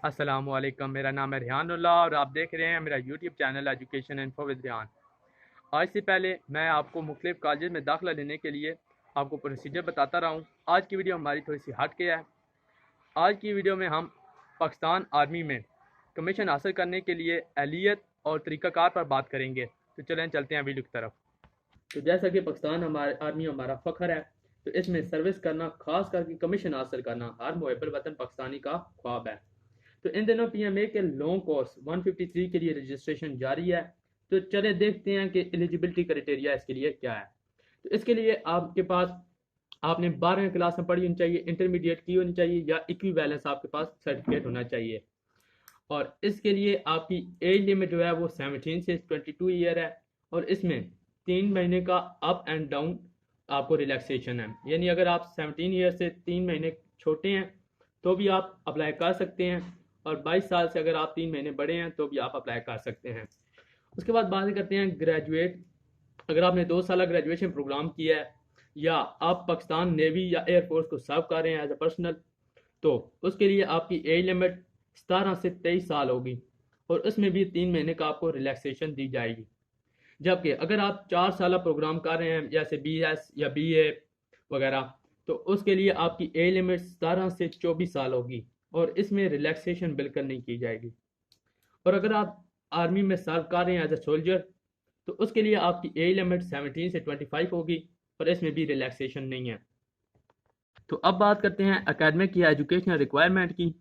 अस्सलामुअलैकुम। मेरा नाम है रिहानुल्लाह और आप देख रहे हैं मेरा YouTube channel education info with Rihan. आज से पहले मैं आपको मुख्तलिफ कॉलेज में दाखिला लेने के लिए आपको प्रोसीजर बताता रहा हूँ। आज की वीडियो हमारी थोड़ी सी हट के है। आज की वीडियो में हम पाकिस्तान आर्मी में कमीशन हासिल करने के लिए अहलियत और तरीक़ाकार पर बात करेंगे। तो चलें चलते हैं वीडियो की तरफ। तो जैसा कि पाकिस्तान हमारे आर्मी हमारा फ़ख्र है, तो इसमें सर्विस करना, खास करके कमीशन हासिल करना, हर मुहब्बल वतन पाकिस्तानी का ख्वाब है। तो इन दिनों पीएमए के लॉन्ग कोर्स 153 के लिए रजिस्ट्रेशन जारी है। तो चले देखते हैं कि एलिजिबिलिटी क्राइटेरिया इसके लिए क्या है। तो इसके लिए आपके पास आपने 12वीं क्लास में पढ़ी होनी चाहिए, इंटरमीडिएट की होनी चाहिए या इक्विवेलेंस आपके पास सर्टिफिकेट होना चाहिए। और इसके लिए आपकी एज लिमिट जो है वो 17 से 22 ईयर है। और इसमें 3 महीने का अप एंड डाउन आपको रिलैक्सेशन है, यानी अगर आप 17 ईयर से 3 महीने छोटे हैं तो भी आप अप्लाई कर सकते हैं, और 22 साल से अगर आप 3 महीने बड़े हैं तो भी आप अप्लाई कर सकते हैं। उसके बाद बात करते हैं ग्रेजुएट। अगर आपने 2 साल ग्रेजुएशन प्रोग्राम किया है या आप पाकिस्तान नेवी या एयरफोर्स को सर्व कर रहे हैं एज ए पर्सनल, तो उसके लिए आपकी एज लिमिट 17 से 23 साल होगी और उसमें भी 3 महीने का आपको रिलैक्सेशन दी जाएगी। जबकि अगर आप 4 साल प्रोग्राम कर रहे हैं जैसे BS या BA वगैरह, तो उसके लिए आपकी एज लिमिट 17 से 24 साल होगी और इसमें रिलैक्सेशन बिल्कुल नहीं की जाएगी। और अगर आप आर्मी में सर्व कर रहे हैं एज ए सोल्जर, तो उसके लिए आपकी एज लिमिट 17 से 25 होगी और इसमें भी रिलैक्सेशन नहीं है। तो अब बात करते हैं एकेडमिक या एजुकेशनल रिक्वायरमेंट की।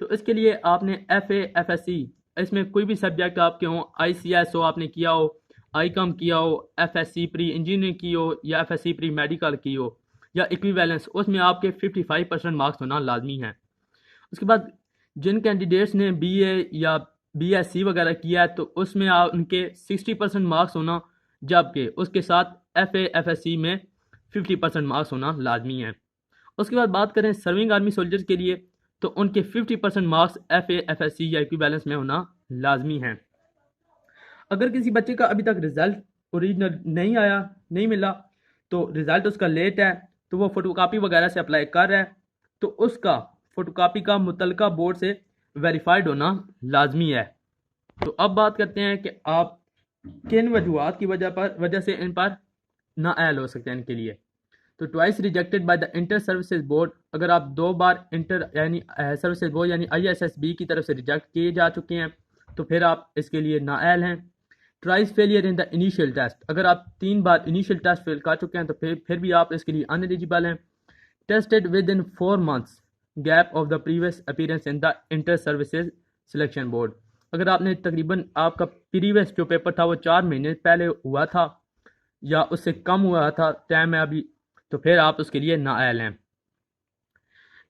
तो इसके लिए आपने FA FSC, इसमें कोई भी सब्जेक्ट आपके हों, ICS हो आपने किया हो, ICOM किया हो, FSC प्री इंजीनियरिंग की हो या FSC प्री मेडिकल की हो या इक्विवेलेंस, उसमें आपके 55% मार्क्स होना लाजमी है। उसके बाद जिन कैंडिडेट्स ने BA या BSc वगैरह किया है तो उसमें आप उनके 60% मार्क्स होना, जबकि उसके साथ FA FSC में 50% मार्क्स होना लाजमी है। उसके बाद बात करें सर्विंग आर्मी सोल्जर्स के लिए, तो उनके 50% मार्क्स FA FSC या इक्विवेलेंस में होना लाजमी है। अगर किसी बच्चे का अभी तक रिजल्ट ओरिजिनल नहीं आया, नहीं मिला, तो रिजल्ट उसका लेट है, तो वो फोटोकॉपी वगैरह से अप्लाई कर रहा है, तो उसका फोटोकॉपी का मुतलका बोर्ड से वेरीफाइड होना लाजमी है। तो अब बात करते हैं कि आप किन वजूहत की वजह से इन पर नाअहल हो सकते हैं इनके लिए। तो twice rejected by the inter services board, अगर आप 2 बार इंटर यानी सर्विसेज बोर्ड यानी ISSB की तरफ से रिजेक्ट किए जा चुके हैं तो फिर आप इसके लिए नाअहल हैं। Tries failure in the initial test, अगर आप 3 बार इनिशियल टेस्ट फेल कर चुके हैं तो फिर भी आप इसके लिए अनएलिजिबल हैं। Tested with in 4 months gap of the previous appearance in the inter services selection board, अगर आपने तकरीबन आपका प्रीवियस जो पेपर था वो 4 महीने पहले हुआ था या उससे कम हुआ था टाइम है अभी, तो फिर आप उसके लिए नाअहल हैं।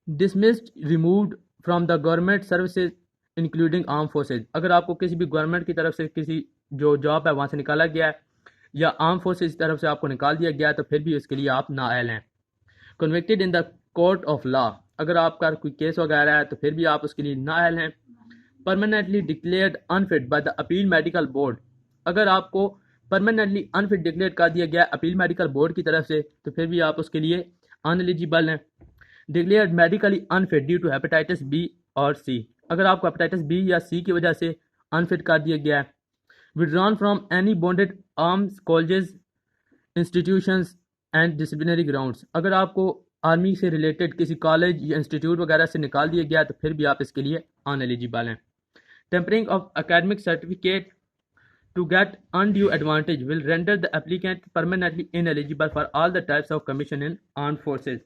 Dismissed removed from the government services including arm forces, अगर आपको किसी भी गवर्नमेंट की तरफ से किसी जो जॉब है वहाँ से निकाला गया है या आर्म फोर्सेज की तरफ से आपको निकाल दिया गया है तो फिर भी उसके लिए आप नाअहल हैं। Convicted in the court of law, अगर आपका कोई केस वगैरह है तो फिर भी आप उसके लिए नाअहल हैं। Permanently declared unfit by the appeal medical board, अगर आपको परमानेंटली अनफिट डिक्लेयर कर दिया गया अपील मेडिकल बोर्ड की तरफ से तो फिर भी आप उसके लिए अनएलिजिबल हैं। Declared medically unfit due to hepatitis B और C, अगर आपको हेपेटाइटिस B या C की वजह से अनफिट कर दिया गया है। Withdrawn from any bonded arms colleges institutions and disciplinary grounds, अगर आपको आर्मी से रिलेटेड किसी कॉलेज या इंस्टीट्यूट वगैरह से निकाल दिया गया तो फिर भी आप इसके लिए अनएलिजिबल हैं। Tampering of academic certificate to get undue advantage will render the applicant permanently ineligible for all the types of commission in armed forces,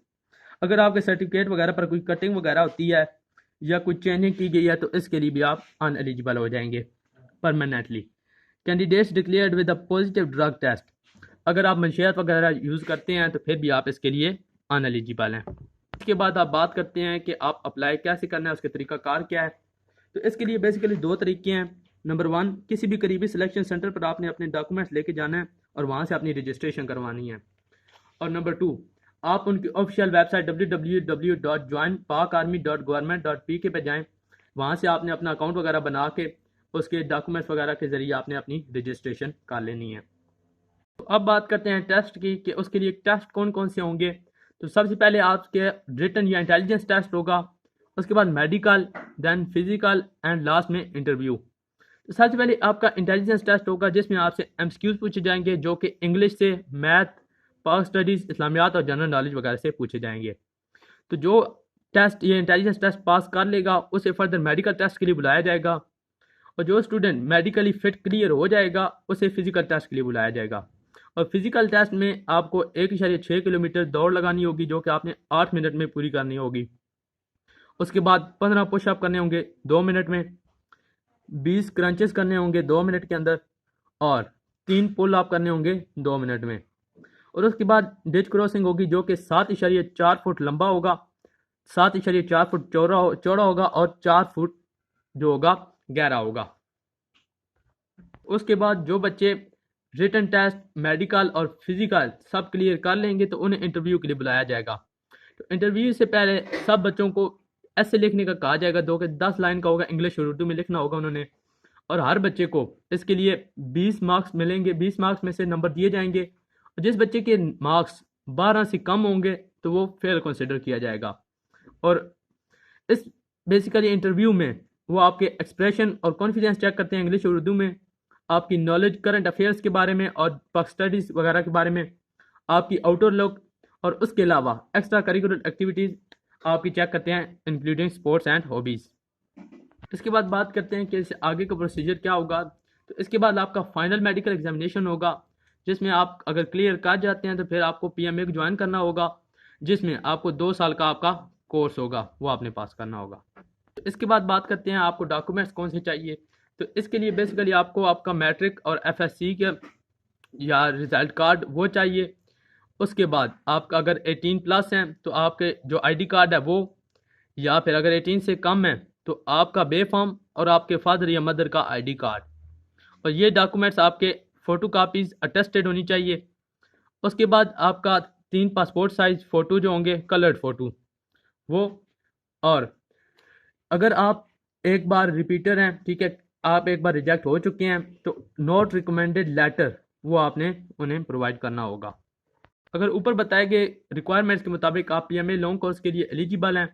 अगर आपके सर्टिफिकेट वगैरह पर कोई कटिंग वगैरह होती है या कोई चेंजिंग की गई है तो इसके लिए भी आप अनएलिजिबल हो जाएंगे permanently. Candidates declared with a positive drug test, अगर आप मंशियात वगैरह यूज़ करते हैं तो फिर भी आप इसके लिए अनएलिजिबल हैं। इसके बाद आप बात करते हैं कि आप अप्लाई कैसे करना है, उसके तरीक़ाकार क्या है। तो इसके लिए बेसिकली 2 तरीके हैं। नंबर 1, किसी भी करीबी सिलेक्शन सेंटर पर आपने अपने डॉक्यूमेंट्स लेके जाना है और वहाँ से अपनी रजिस्ट्रेशन करवानी है। और नंबर 2, आप उनकी ऑफिशियल वेबसाइट www.joinpakarmy.government.pk पे जाएं, वहाँ से आपने अपना अकाउंट वगैरह बना के उसके डॉक्यूमेंट्स वगैरह के ज़रिए आपने अपनी रजिस्ट्रेशन कर लेनी है। तो अब बात करते हैं टेस्ट की कि उसके लिए टेस्ट कौन कौन से होंगे। तो सबसे पहले आपके रिटन या इंटेलिजेंस टेस्ट होगा, उसके बाद medical, then physical and last में इंटरव्यू। तो सबसे पहले आपका इंटेलिजेंस टेस्ट होगा जिसमें आपसे एमसीक्यूज पूछे जाएंगे जो कि इंग्लिश से, मैथ, पाक स्टडीज़, इस्लामियात और जनरल नॉलेज वगैरह से पूछे जाएंगे। तो जो टेस्ट ये इंटेलिजेंस टेस्ट पास कर लेगा उसे फर्दर मेडिकल टेस्ट के लिए बुलाया जाएगा, और जो स्टूडेंट मेडिकली फिट क्लियर हो जाएगा उसे फिजिकल टेस्ट के लिए बुलाया जाएगा। और फिजिकल टेस्ट में आपको 1.6 किलोमीटर दौड़ लगानी होगी जो कि आपने 8 मिनट में पूरी करनी होगी। उसके बाद 15 पुशअप करने होंगे 2 मिनट में, 20 क्रंचेस करने होंगे 2 मिनट के अंदर, और 3 पुल अप करने होंगे 2 मिनट में। और उसके बाद डिच क्रॉसिंग होगी जो कि 7.4 फुट लंबा होगा, 7.4 फुट चौड़ा होगा और 4 फुट जो होगा गहरा होगा। उसके बाद जो बच्चे रिटन टेस्ट, मेडिकल और फिजिकल सब क्लियर कर लेंगे तो उन्हें इंटरव्यू के लिए बुलाया जाएगा। तो इंटरव्यू से पहले सब बच्चों को ऐसे लिखने का कहा जाएगा जो कि 10 लाइन का होगा, इंग्लिश और उर्दू में लिखना होगा उन्होंने। और हर बच्चे को इसके लिए 20 मार्क्स मिलेंगे, 20 मार्क्स में से नंबर दिए जाएंगे, और जिस बच्चे के मार्क्स 12 से कम होंगे तो वो फेल कंसिडर किया जाएगा। और इस बेसिकली इंटरव्यू में वो आपके एक्सप्रेशन और कॉन्फिडेंस चेक करते हैं इंग्लिश और उर्दू में, आपकी नॉलेज करंट अफेयर्स के बारे में और पक स्टडीज़ वगैरह के बारे में, आपकी आउटर लुक, और उसके अलावा एक्स्ट्रा करिकुलर एक्टिविटीज़ आपकी चेक करते हैं इंक्लूडिंग स्पोर्ट्स एंड हॉबीज़। इसके बाद बात करते हैं कि इससे आगे का प्रोसीजर क्या होगा। तो इसके बाद आपका फाइनल मेडिकल एग्जामिनेशन होगा जिसमें आप अगर क्लियर कर जाते हैं तो फिर आपको पीएमए ज्वाइन करना होगा जिसमें आपको 2 साल का आपका कोर्स होगा वो आपने पास करना होगा। तो इसके बाद बात करते हैं आपको डॉक्यूमेंट्स कौन से चाहिए। तो इसके लिए बेसिकली आपको आपका मैट्रिक और एफएससी का या रिजल्ट कार्ड वो चाहिए। उसके बाद आपका अगर 18 प्लस हैं तो आपके जो आईडी कार्ड है वो, या फिर अगर 18 से कम है तो आपका बे फॉर्म और आपके फादर या मदर का आईडी कार्ड, और ये डॉक्यूमेंट्स आपके फ़ोटो कापीज़ अटेस्टेड होनी चाहिए। उसके बाद आपका 3 पासपोर्ट साइज़ फ़ोटो जो होंगे कलर्ड फ़ोटो वो, और अगर आप एक बार रिपीटर हैं, ठीक है, आप एक बार रिजेक्ट हो चुके हैं तो नॉट रिकमेंडेड लेटर वो आपने उन्हें प्रोवाइड करना होगा। अगर ऊपर बताए गए रिक्वायरमेंट्स के मुताबिक आप पीएमए लॉन्ग कोर्स के लिए एलिजिबल हैं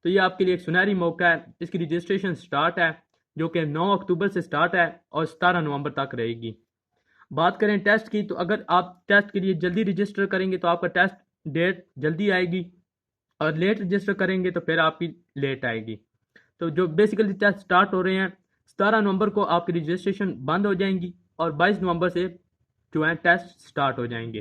तो ये आपके लिए एक सुनहरी मौका है। इसकी रजिस्ट्रेशन स्टार्ट है जो कि 9 अक्टूबर से स्टार्ट है और 17 नवंबर तक रहेगी। बात करें टेस्ट की तो अगर आप टेस्ट के लिए जल्दी रजिस्टर करेंगे तो आपका टेस्ट डेट जल्दी आएगी, और लेट रजिस्टर करेंगे तो फिर आपकी लेट आएगी। तो जो बेसिकली टेस्ट स्टार्ट हो रहे हैं 17 नवंबर को आपकी रजिस्ट्रेशन बंद हो जाएंगी और 22 नवंबर से जो है टेस्ट स्टार्ट हो जाएंगे।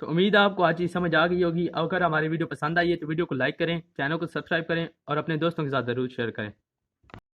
तो उम्मीद है आपको आज चीज़ समझ आ गई होगी। अगर हमारी वीडियो पसंद आई है तो वीडियो को लाइक करें, चैनल को सब्सक्राइब करें और अपने दोस्तों के साथ ज़रूर शेयर करें।